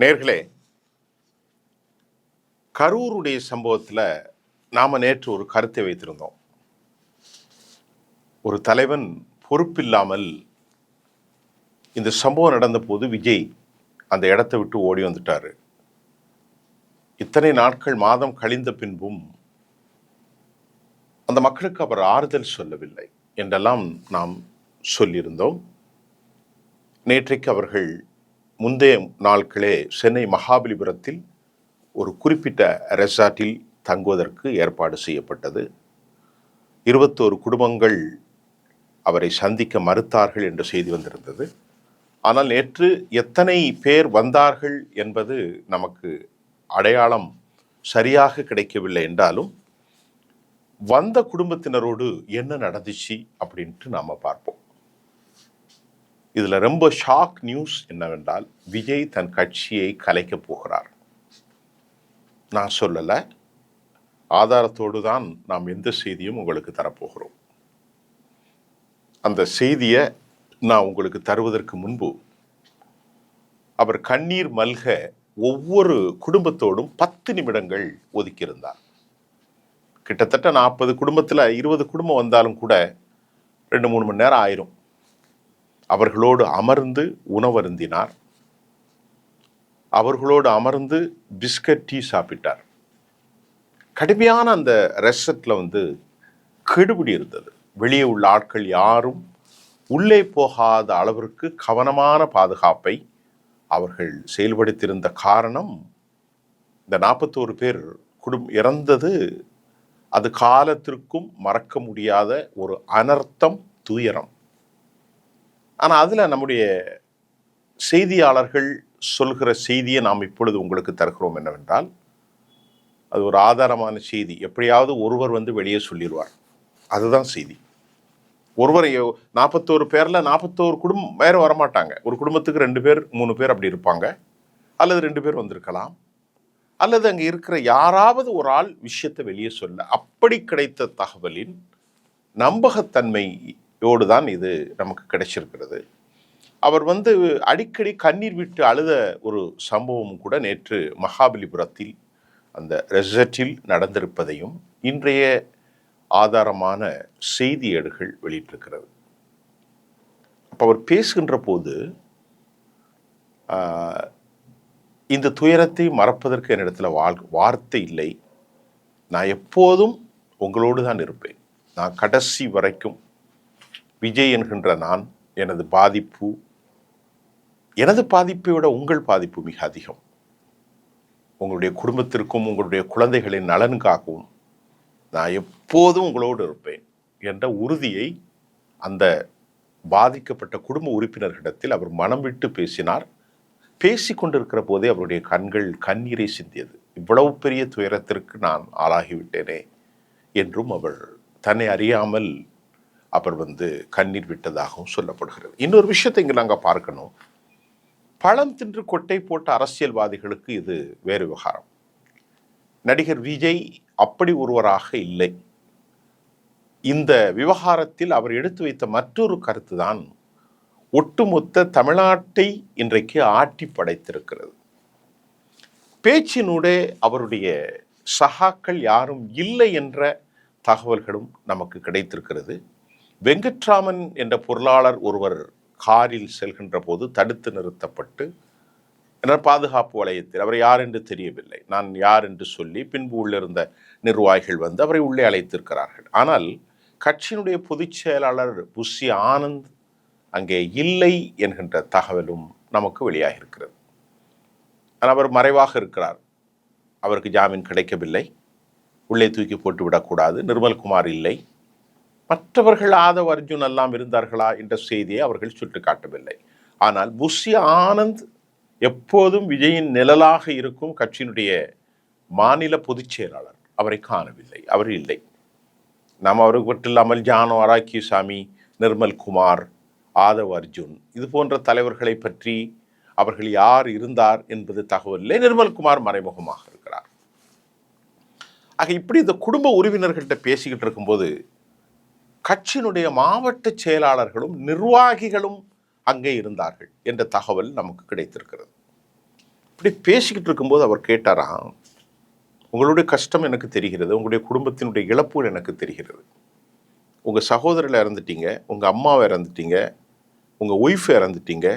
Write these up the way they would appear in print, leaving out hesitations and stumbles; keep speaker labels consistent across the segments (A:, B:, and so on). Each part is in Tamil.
A: நேர்களே, கரூருடைய சம்பவத்தில் நாம் நேற்று ஒரு கருத்தை வைத்திருந்தோம். ஒரு தலைவன் பொறுப்பில்லாமல் இந்த சம்பவம் நடந்த போது விஜய் அந்த இடத்தை விட்டு ஓடி வந்துட்டார். இத்தனை நாட்கள் மாதம் கழிந்த பின்பும் அந்த மக்களுக்கு அவர் ஆறுதல் சொல்லவில்லை என்றெல்லாம் நாம் சொல்லியிருந்தோம். நேற்றைக்கு அவர்கள் முந்தைய நாட்களே சென்னை மகாபலிபுரத்தில் ஒரு குறிப்பிட்ட ரெசார்ட்டில் தங்குவதற்கு ஏற்பாடு செய்யப்பட்டது. 21 குடும்பங்கள் அவரை சந்திக்க மறுத்தார்கள் என்ற செய்தி வந்திருந்தது. ஆனால் நேற்று எத்தனை பேர் வந்தார்கள் என்பது நமக்கு அடையாளம் சரியாக கிடைக்கவில்லை என்றாலும் வந்த குடும்பத்தினரோடு என்ன நடந்துச்சு அப்படின்ட்டு நாம் பார்ப்போம். இதில் ரொம்ப ஷாக் நியூஸ் என்னவென்றால், விஜய் தன் கட்சியை கலைக்கப் போகிறார். நான் சொல்லலை, ஆதாரத்தோடு தான் நாம் எந்த செய்தியும் உங்களுக்கு தரப்போகிறோம். அந்த செய்தியை நான் உங்களுக்கு தருவதற்கு முன்பு அவர் கண்ணீர் மல்க ஒவ்வொரு குடும்பத்தோடும் 10 நிமிடங்கள் ஒதுக்கியிருந்தார். கிட்டத்தட்ட 40 குடும்பத்தில் 20 குடும்பம் வந்தாலும் கூட 2-3 மணி நேரம் ஆயிரும். அவர்களோடு அமர்ந்து உணவருந்தினார். அவர்களோடு அமர்ந்து பிஸ்கட் டீ சாப்பிட்டார். கடுமையான அந்த ரெஸ்டாரண்ட்ல கெடுபிடி இருந்தது. வெளியே உள்ள ஆட்கள் யாரும் உள்ளே போகாத அளவிற்கு கவனமான பாதுகாப்பை அவர்கள் செயல்படுத்தியிருந்த காரணம், இந்த 41 பேர் இறந்தது அது காலத்திற்கும் மறக்க முடியாத ஒரு அனர்த்தம், துயரம். ஆனால் அதில் நம்முடைய செய்தியாளர்கள் சொல்கிற செய்தியை நாம் இப்பொழுது உங்களுக்கு தருகிறோம். என்னவென்றால், அது ஒரு ஆதாரமான செய்தி. எப்படியாவது ஒருவர் வெளியே சொல்லிடுவார், அதுதான் செய்தி. ஒருவர் 41 பேரில் 41 குடும்பம் வேறு வரமாட்டாங்க. ஒரு குடும்பத்துக்கு 2 பேர் 3 பேர் அப்படி இருப்பாங்க, அல்லது 2 பேர் வந்திருக்கலாம், அல்லது அங்கே இருக்கிற யாராவது ஒரு ஆள் விஷயத்தை வெளியே சொல்ல. அப்படி கிடைத்த தகவலின் நம்பகத்தன்மையோடு தான் இது நமக்கு கிடைச்சிருக்கிறது. அவர் அடிக்கடி கண்ணீர் விட்டு அழுத ஒரு சம்பவம் கூட நேற்று மகாபலிபுரத்தில் அந்த ரெசார்ட்டில் நடந்திருப்பதையும் இன்றைய ஆதாரமான செய்தி ஏடுகள் வெளியிட்டிருக்கிறது. அப்போ அவர் பேசுகின்ற போது, இந்த துயரத்தை மறப்பதற்கு என்னிடத்துல வார்த்தை இல்லை. நான் எப்போதும் உங்களோடு தான் இருப்பேன். நான் கடைசி வரைக்கும் விஜய் என்கின்ற நான், எனது பாதிப்பை விட உங்கள் பாதிப்பு மிக அதிகம். உங்களுடைய குடும்பத்திற்கும் உங்களுடைய குழந்தைகளின் நலனுக்காகவும் நான் எப்போதும் உங்களோடு இருப்பேன் என்ற உறுதியை அந்த பாதிக்கப்பட்ட குடும்ப உறுப்பினர்களிடத்தில் அவர் மனம் விட்டு பேசினார். பேசி கொண்டிருக்கிற போதே அவருடைய கண்கள் கண்ணீரை சிந்தியது. இவ்வளவு பெரிய துயரத்திற்கு நான் ஆளாகிவிட்டேனே என்றும் அவர் தன்னை அறியாமல் அவர் கண்ணீர் விட்டதாகவும் சொல்லப்படுகிறது. இன்னொரு விஷயத்தை இங்கே நாங்கள் பார்க்கணும். பழம் தின்று கொட்டை போட்ட அரசியல்வாதிகளுக்கு இது வேறு விவகாரம். நடிகர் விஜய் அப்படி ஒருவராக இல்லை. இந்த விவகாரத்தில் அவர் எடுத்து வைத்த மற்றொரு கருத்து தான் ஒட்டுமொத்த தமிழ்நாட்டை இன்றைக்கு ஆட்டி படைத்திருக்கிறது. பேச்சினூடே அவருடைய சகாக்கள் யாரும் இல்லை என்ற தகவல்களும் நமக்கு கிடைத்திருக்கிறது. வெங்கட்ராமன் என்ற பொருளாளர் ஒருவர் காரில் செல்கின்ற போது தடுத்து நிறுத்தப்பட்டு பாதுகாப்பு வளையத்தில் அவர் யார் என்று தெரியவில்லை. நான் யார் என்று சொல்லி பின்பு உள்ளிருந்த நிர்வாகிகள் அவரை உள்ளே அழைத்திருக்கிறார்கள். ஆனால் கட்சியினுடைய பொதுச் செயலாளர் புஷி ஆனந்த் அங்கே இல்லை என்கின்ற தகவலும் நமக்கு வெளியாக இருக்கிறது. ஆனால் அவர் மறைவாக இருக்கிறார். அவருக்கு ஜாமீன் கிடைக்கவில்லை. உள்ளே தூக்கி போட்டு விடக்கூடாது. நிர்மல்குமார் இல்லை. மற்றவர்கள் ஆதவ் அர்ஜுன் எல்லாம் இருந்தார்களா என்ற செய்தியை அவர்கள் சுட்டிக்காட்டவில்லை. ஆனால் புஷி ஆனந்த் எப்போதும் விஜயின் நிழலாக இருக்கும் கட்சியினுடைய மாநில பொதுச் செயலாளர், அவரை காணவில்லை. அவர் இல்லை. நாம் அவருக்கு மட்டுமில்லாமல் ஜானோ ஆராக்கியசாமி, நிர்மல்குமார், ஆதவ் அர்ஜுன் இது போன்ற தலைவர்களை பற்றி அவர்கள் யார் இருந்தார் என்பது தகவல் இல்லை. நிர்மல்குமார் மறைமுகமாக இருக்கிறார். ஆக இப்படி இந்த குடும்ப உறவினர்கள்ட்ட பேசிக்கிட்டு இருக்கும்போது கட்சியினுடைய மாவட்ட செயலாளர்களும் நிர்வாகிகளும் அங்கே இருந்தார்கள் என்ற தகவல் நமக்கு கிடைத்திருக்கிறது. இப்படி பேசிக்கிட்டு இருக்கும்போது அவர் கேட்டாராம், உங்களுடைய கஷ்டம் எனக்கு தெரிகிறது, உங்களுடைய குடும்பத்தினுடைய இழப்பு எனக்கு தெரிகிறது. உங்கள் சகோதரில் இறந்துட்டீங்க, உங்கள் அம்மாவை இறந்துட்டீங்க, உங்கள் ஒய்ஃபை இறந்துட்டீங்க,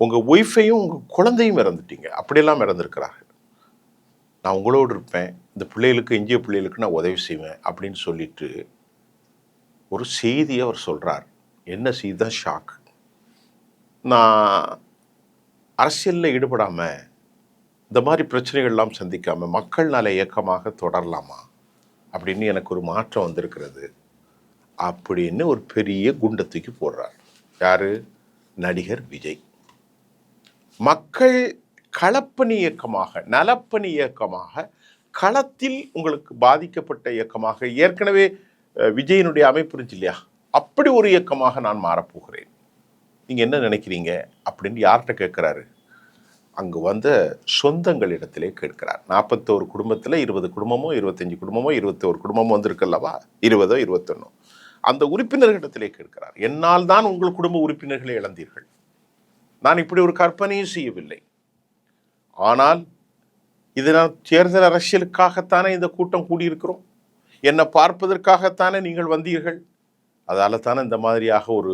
A: உங்கள் ஒய்ஃபையும் உங்கள் குழந்தையும் இறந்துட்டீங்க, அப்படியெல்லாம் இறந்துருக்கிறார்கள். நான் உங்களோடு இருப்பேன், இந்த பிள்ளைகளுக்கு எஞ்சிய பிள்ளைகளுக்கு நான் உதவி செய்வேன் அப்படின்னு சொல்லிட்டு ஒரு செய்தியை அவர் சொல்கிறார். என்ன செய்தி தான் ஷாக். நான் அரசியலில் ஈடுபடாமல் இந்த மாதிரி பிரச்சனைகள்லாம் சந்திக்காமல் மக்கள் நல இயக்கமாக தொடரலாமா அப்படின்னு எனக்கு ஒரு மாற்றம் வந்திருக்கிறது அப்படின்னு ஒரு பெரிய குண்டை தூக்கி போடுறார். யாரு? நடிகர் விஜய். மக்கள் களப்பணி இயக்கமாக, நலப்பணி இயக்கமாக, களத்தில் உங்களுக்கு பாதிக்கப்பட்ட இயக்கமாக, ஏற்கனவே விஜயனுடைய அமைப்பு இருந்துச்சு இல்லையா, அப்படி ஒரு இயக்கமாக நான் மாறப்போகிறேன், நீங்கள் என்ன நினைக்கிறீங்க அப்படின்னு யார்கிட்ட கேட்குறாரு? அங்கு வந்த சொந்தங்களிடத்திலே கேட்கிறார். 41 குடும்பத்தில் 20 குடும்பமோ 25 குடும்பமோ 21 குடும்பமோ வந்திருக்கல்லவா, 20ஓ 21, அந்த உறுப்பினர்களிடத்திலே கேட்கிறார். என்னால் தான் உங்கள் குடும்ப உறுப்பினர்களை இழந்தீர்கள், நான் இப்படி ஒரு கற்பனையும் செய்யவில்லை, ஆனால் இது நான் தேர்தல் அரசியலுக்காகத்தானே இந்த கூட்டம் கூடியிருக்கிறோம், என்னை பார்ப்பதற்காகத்தானே நீங்கள் வந்தீர்கள், அதால தானே இந்த மாதிரியாக ஒரு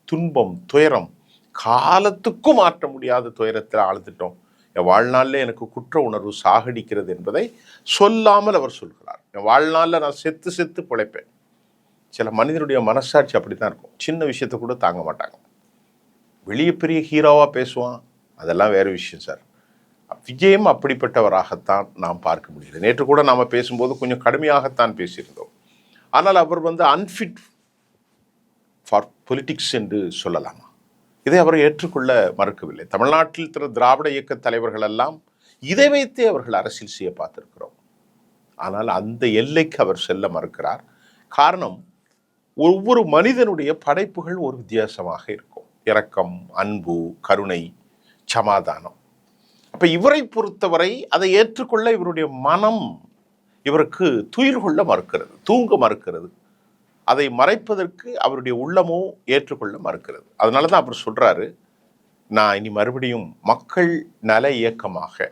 A: துன்பம், துயரம், காலத்துக்கும் மாற்ற முடியாத துயரத்தில் ஆழ்ந்துட்டோம், என் வாழ்நாளில் எனக்கு குற்ற உணர்வு சாகடிக்கிறது என்பதை சொல்லாமல் அவர் சொல்கிறார். என் வாழ்நாளில் நான் செத்து செத்து பிழைப்பேன். சில மனிதனுடைய மனசாட்சி அப்படி தான் இருக்கும், சின்ன விஷயத்தை கூட தாங்க மாட்டாங்க. வெளியே பெரிய ஹீரோவாக பேசுவான், அதெல்லாம் வேறு விஷயம் சார். விஜயம் அப்படிப்பட்டவராகத்தான் நாம் பார்க்க முடியுது. நேற்று கூட நாம் பேசும்போது கொஞ்சம் கடுமையாகத்தான் பேசியிருந்தோம். ஆனால் அவர் அன்ஃபிட் ஃபார் பொலிட்டிக்ஸ் என்று சொல்லலாமா? இதை அவர் ஏற்றுக்கொள்ள மறுக்கவில்லை. தமிழ்நாட்டில் திராவிட இயக்க தலைவர்கள் எல்லாம் இதை வைத்தே அவர்கள் அரசியல் செய்ய பார்த்திருக்கிறோம். ஆனால் அந்த எல்லைக்கு அவர் செல்ல மறுக்கிறார். காரணம், ஒவ்வொரு மனிதனுடைய படைப்புகள் ஒரு வித்தியாசமாக இருக்கும். இரக்கம், அன்பு, கருணை, சமாதானம். அப்ப இவரை பொறுத்தவரை அதை ஏற்றுக்கொள்ள இவருடைய மனம் இவருக்கு துயில் கொள்ள மறுக்கிறது, தூங்க மறுக்கிறது. அதை மறைப்பதற்கு அவருடைய உள்ளமோ ஏற்றுக்கொள்ள மறுக்கிறது. அதனால தான் அவர் சொல்றாரு, நான் இனி மறுபடியும் மக்கள் நல இயக்கமாக,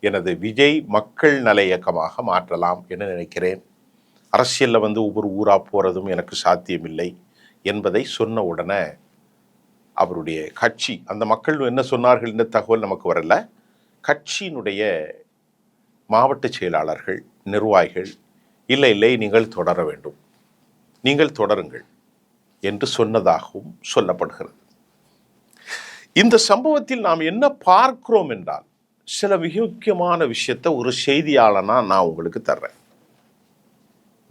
A: எனது விஜய் மக்கள் நல இயக்கமாக மாற்றலாம் என்று நினைக்கிறேன். அரசியலில் ஒவ்வொரு ஊரா போறதும் எனக்கு சாத்தியமில்லை என்பதை சொன்ன உடனே அவருடைய கட்சி, அந்த மக்கள் என்ன சொன்னார்கள் என்ற தகவல் நமக்கு வரல, கட்சியினுடைய மாவட்ட செயலாளர்கள், நிர்வாகிகள், இல்லை இல்லை நீங்கள் தொடர வேண்டும், நீங்கள் தொடருங்கள் என்று சொன்னதாகவும் சொல்லப்படுகிறது. இந்த சம்பவத்தில் நாம் என்ன பார்க்கிறோம் என்றால், சில மிக முக்கியமான விஷயத்தை ஒரு செய்தியாளனா நான் உங்களுக்கு தர்றேன்.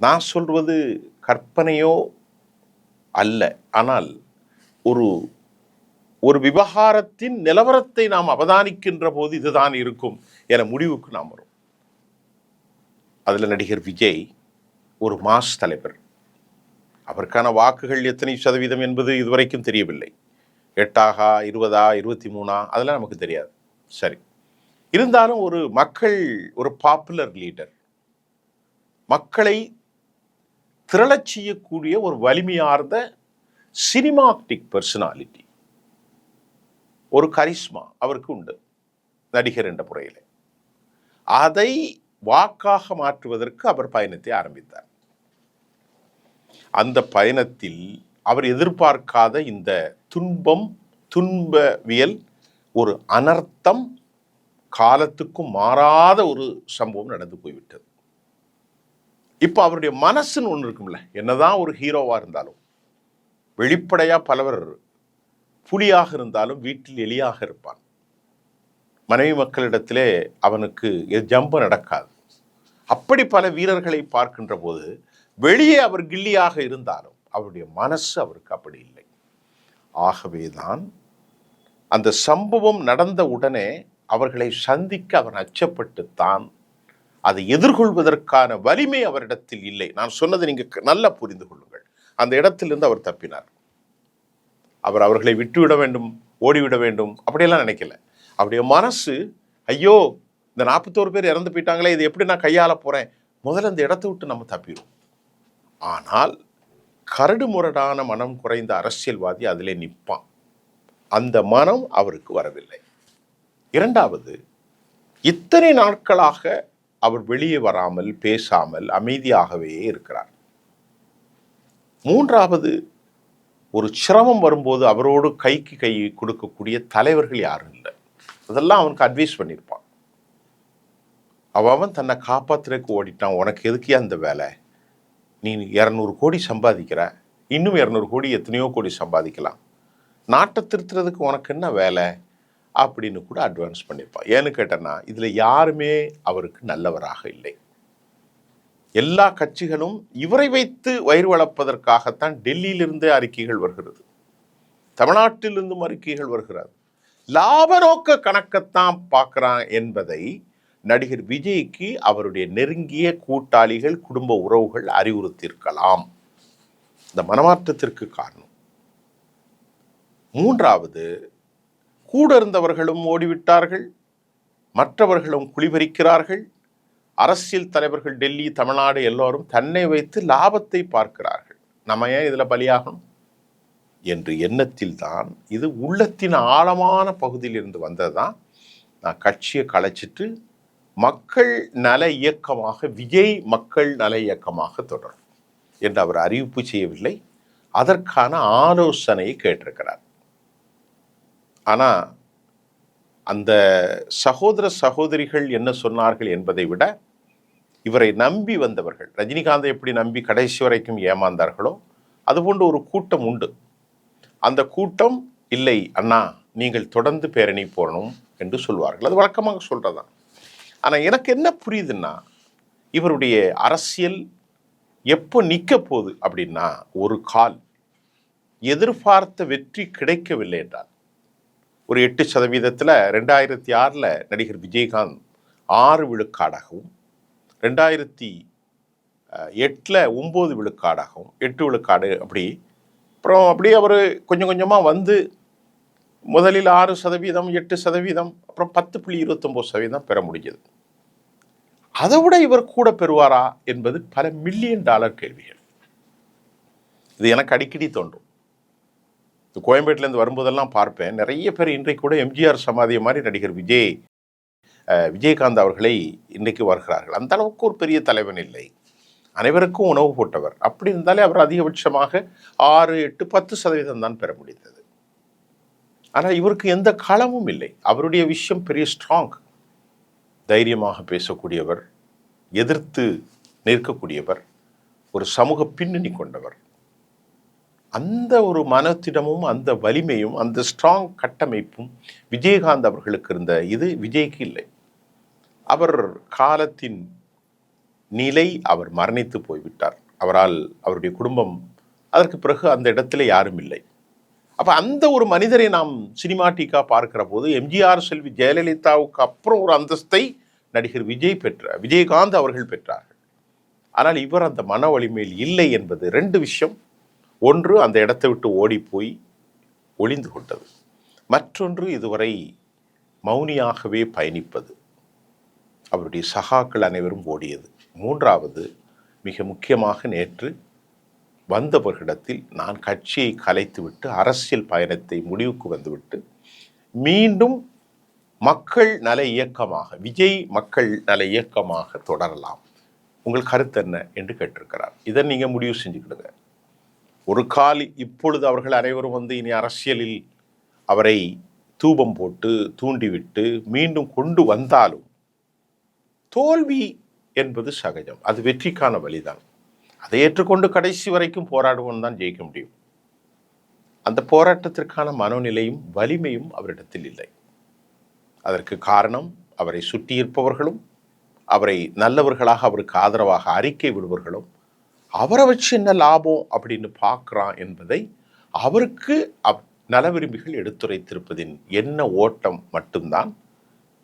A: நான் சொல்வது கற்பனையோ அல்ல, ஆனால் ஒரு ஒரு விவகாரத்தின் நிலவரத்தை நாம் அவதானிக்கின்ற போது இதுதான் இருக்கும் என முடிவுக்கு நாம் வரும். அதில் நடிகர் விஜய் ஒரு மாஸ் தலைவர். அவருக்கான வாக்குகள் எத்தனை சதவீதம் என்பது இதுவரைக்கும் தெரியவில்லை. 8 20 23 அதெல்லாம் நமக்கு தெரியாது. சரி, இருந்தாலும் ஒரு மக்கள், ஒரு பாப்புலர் லீடர், மக்களை திரளச் செய்யக்கூடிய ஒரு வலிமையார்ந்த சினிமாட்டிக் பர்சனாலிட்டி, ஒரு கரிஸ்மா அவருக்கு உண்டு நடிகர் என்ற முறையில். அதை வாக்காக மாற்றுவதற்கு அவர் பயணத்தை ஆரம்பித்தார். அந்த பயணத்தில் அவர் எதிர்பார்க்காத இந்த துன்பவியல், ஒரு அனர்த்தம், காலத்துக்கும் மாறாத ஒரு சம்பவம் நடந்து போய்விட்டது. இப்போ அவருடைய மனசுன்னு ஒன்று இருக்கும்ல, என்னதான் ஒரு ஹீரோவாக இருந்தாலும், வெளிப்படையா பலவர் புலியாக இருந்தாலும் வீட்டில் எலியாக இருப்பான். மனைவி மக்களிடத்திலே அவனுக்கு ஜம்பு நடக்காது. அப்படி பல வீரர்களை பார்க்கின்ற போது வெளியே அவர் கில்லியாக இருந்தாலும் அவருடைய மனசு அவருக்கு அப்படி இல்லை. ஆகவேதான் அந்த சம்பவம் நடந்த உடனே அவர்களை சந்திக்க அவர் அச்சப்பட்டுத்தான், அதை எதிர்கொள்வதற்கான வலிமை அவரிடத்தில் இல்லை. நான் சொன்னதை நீங்க நல்லா புரிந்து கொள்ளுங்கள். அந்த இடத்திலிருந்து அவர் தப்பினார். அவர் அவர்களை விட்டுவிட வேண்டும், ஓடிவிட வேண்டும் அப்படியெல்லாம் நினைக்கல. அவருடைய மனசு, ஐயோ இந்த 41 பேர் இறந்து போயிட்டாங்களே, இது எப்படி நான் கையாள போறேன், முதல்ல இந்த இடத்தை விட்டு நம்ம தப்பிடும். ஆனால் கரடு முரடான மனம் குறைந்த அரசியல்வாதி அதிலே நிற்பான். அந்த மனம் அவருக்கு வரவில்லை. இரண்டாவது, இத்தனை நாட்களாக அவர் வெளியே வராமல் பேசாமல் அமைதியாகவே இருக்கிறார். மூன்றாவது, ஒரு சிரமம் வரும்போது அவரோடு கைக்கு கை கொடுக்கக்கூடிய தலைவர்கள் யாரும் இல்லை. அதெல்லாம் அவனுக்கு அட்வைஸ் பண்ணியிருப்பான். அவன் தன்னை காப்பாற்றுறதுக்கு ஓடிட்டான். உனக்கு எதுக்கே அந்த வேலை? நீ 200 கோடி சம்பாதிக்கிற, இன்னும் 200 கோடி எத்தனையோ கோடி சம்பாதிக்கலாம், நாட்டை திருத்துறதுக்கு உனக்கு என்ன வேலை அப்படின்னு கூட அட்வான்ஸ் பண்ணியிருப்பான். ஏன்னு கேட்டேன்னா, இதில் யாருமே அவருக்கு நல்லவராக இல்லை. எல்லா கட்சிகளும் இவரை வைத்து வயிறு வளர்ப்பதற்காகத்தான் டெல்லியிலிருந்தே அறிக்கைகள் வருகிறது, தமிழ்நாட்டிலிருந்தும் அறிக்கைகள் வருகிறது. லாப நோக்க கணக்கத்தான் பார்க்குறான் என்பதை நடிகர் விஜய்க்கு அவருடைய நெருங்கிய கூட்டாளிகள், குடும்ப உறவுகள் அறிவுறுத்தியிருக்கலாம். இந்த மனமாற்றத்திற்கு காரணம். மூன்றாவது, கூட இருந்தவர்களும் ஓடிவிட்டார்கள், மற்றவர்களும் குளிபறிக்கிறார்கள். அரசியல் தலைவர்கள் டெல்லி, தமிழ்நாடு எல்லோரும் தன்னை வைத்து லாபத்தை பார்க்கிறார்கள். நம்ம ஏன் இதில் பலியாகணும் என்று எண்ணத்தில் தான், இது உள்ளத்தின் ஆழமான பகுதியில் இருந்து வந்ததுதான். நான் கட்சியை கலைச்சிட்டு மக்கள் நல இயக்கமாக, விஜய் மக்கள் நல இயக்கமாக தொடரும் என்று அவர் அறிவிப்பு செய்யவில்லை. அதற்கான ஆலோசனையை கேட்டிருக்கிறார். ஆனால் அந்த சகோதர சகோதரிகள் என்ன சொன்னார்கள் என்பதை விட, இவரை நம்பி வந்தவர்கள், ரஜினிகாந்தை எப்படி நம்பி கடைசி வரைக்கும் ஏமாந்தார்களோ அதுபோன்று ஒரு கூட்டம் உண்டு. அந்த கூட்டம், இல்லை அண்ணா நீங்கள் தொடர்ந்து பேரணி போகணும் என்று சொல்வார்கள். அது வழக்கமாக சொல்றதான். ஆனால் எனக்கு என்ன புரியுதுன்னா, இவருடைய அரசியல் எப்போ நிற்க போகுது அப்படின்னா, ஒரு கால் எதிர்பார்த்த வெற்றி கிடைக்கவில்லை என்றால், ஒரு 8% 2006 நடிகர் விஜயகாந்த் 6 விழுக்காடாகவும், 2008 9 விழுக்காடாகவும், 8 விழுக்காடு அப்படி, அப்புறம் அப்படியே அவர் கொஞ்சம் கொஞ்சமாக வந்து முதலில் 6%, 8%, அப்புறம் 10.29% பெற முடிஞ்சது. அதை விட இவர் கூட பெறுவாரா என்பது பல $1 மில்லியன் கேள்விகள். இது எனக்கு அடிக்கடி தோன்றும். கோயம்பேட்டிலேருந்து வரும்போதெல்லாம் பார்ப்பேன், நிறைய பேர் இன்றைக்கு கூட எம்ஜிஆர் சமாதியை மாதிரி நடிகர் விஜயகாந்த் அவர்களை இன்றைக்கு வருகிறார்கள். அந்த அளவுக்கு ஒரு பெரிய தலைவன் இல்லை, அனைவருக்கும் உணவு போட்டவர். அப்படி இருந்தாலே அவர் அதிகபட்சமாக 6, 8, 10% தான் பெற முடிந்தது. ஆனால் இவருக்கு எந்த களமும் இல்லை. அவருடைய விஷயம் பெரிய ஸ்ட்ராங், தைரியமாக பேசக்கூடியவர், எதிர்த்து நிற்கக்கூடியவர், ஒரு சமூக பின்னணி கொண்டவர். அந்த ஒரு மனத்திடமும் அந்த வலிமையும் அந்த ஸ்ட்ராங் கட்டமைப்பும் விஜயகாந்த் அவர்களுக்கு இருந்த இது விஜய்க்கு இல்லை. அவர் காலத்தின் நிலை, அவர் மரணித்து போய்விட்டார். அவருடைய குடும்பம் அதற்கு பிறகு அந்த இடத்துல யாரும் இல்லை. அப்போ அந்த ஒரு மனிதரை நாம் சினிமாட்டிக்காக பார்க்கிற போது, எம்ஜிஆர் செல்வி ஜெயலலிதாவுக்கு அப்புறம் ஒரு அந்தஸ்தை நடிகர் விஜயகாந்த் அவர்கள் பெற்றார்கள். ஆனால் இவர் அந்த மன வலிமையில் இல்லை என்பது 2 விஷயம். ஒன்று, அந்த இடத்தை விட்டு ஓடி போய் ஒளிந்து கொண்டது. மற்றொன்று, இதுவரை மௌனியாகவே பயணிப்பது. அவருடைய சகாக்கள் அனைவரும் ஓடியது. மூன்றாவது, மிக முக்கியமாக நேற்று வந்தவர்களிடத்தில், நான் கட்சியை கலைத்துவிட்டு அரசியல் பயணத்தை முடிவுக்கு வந்துவிட்டு மீண்டும் மக்கள் நல இயக்கமாக, விஜய் மக்கள் நல இயக்கமாக தொடரலாம், உங்கள் கருத்து என்ன என்று கேட்டிருக்கிறார். இதை நீங்கள் முடிவு செஞ்சுக்கிடுங்க. ஒரு கால் இப்பொழுது அவர்கள் அனைவரும் வந்து இனி அரசியலில் அவரை தூபம் போட்டு தூண்டிவிட்டு மீண்டும் கொண்டு வந்தாலும் தோல்வி என்பது சகஜம், அது வெற்றிக்கான வழிதான். அதை ஏற்றுக்கொண்டு கடைசி வரைக்கும் போராடுவோம் தான் ஜெயிக்க முடியும். அந்த போராட்டத்திற்கான மனநிலையும் வலிமையும் அவரிடத்தில் இல்லை. அதற்கு காரணம், அவரை சுற்றியிருப்பவர்களும், அவரை நல்லவர்களாக அவருக்கு ஆதரவாக அறிக்கை விடுவர்களும், அவரை வச்சு என்ன லாபம் அப்படின்னு பார்க்குறான் என்பதை அவருக்கு நல விரும்பிகள் எடுத்துரைத்திருப்பதின் என்ன ஓட்டம் மட்டும்தான்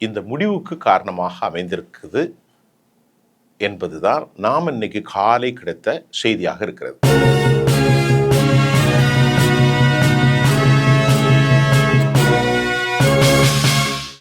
A: இந்த முடிவுக்கு காரணமாக அமைந்திருக்குது என்பதுதான் நாம் இன்னைக்கு காலை கிடைத்த செய்தியாக இருக்கிறது.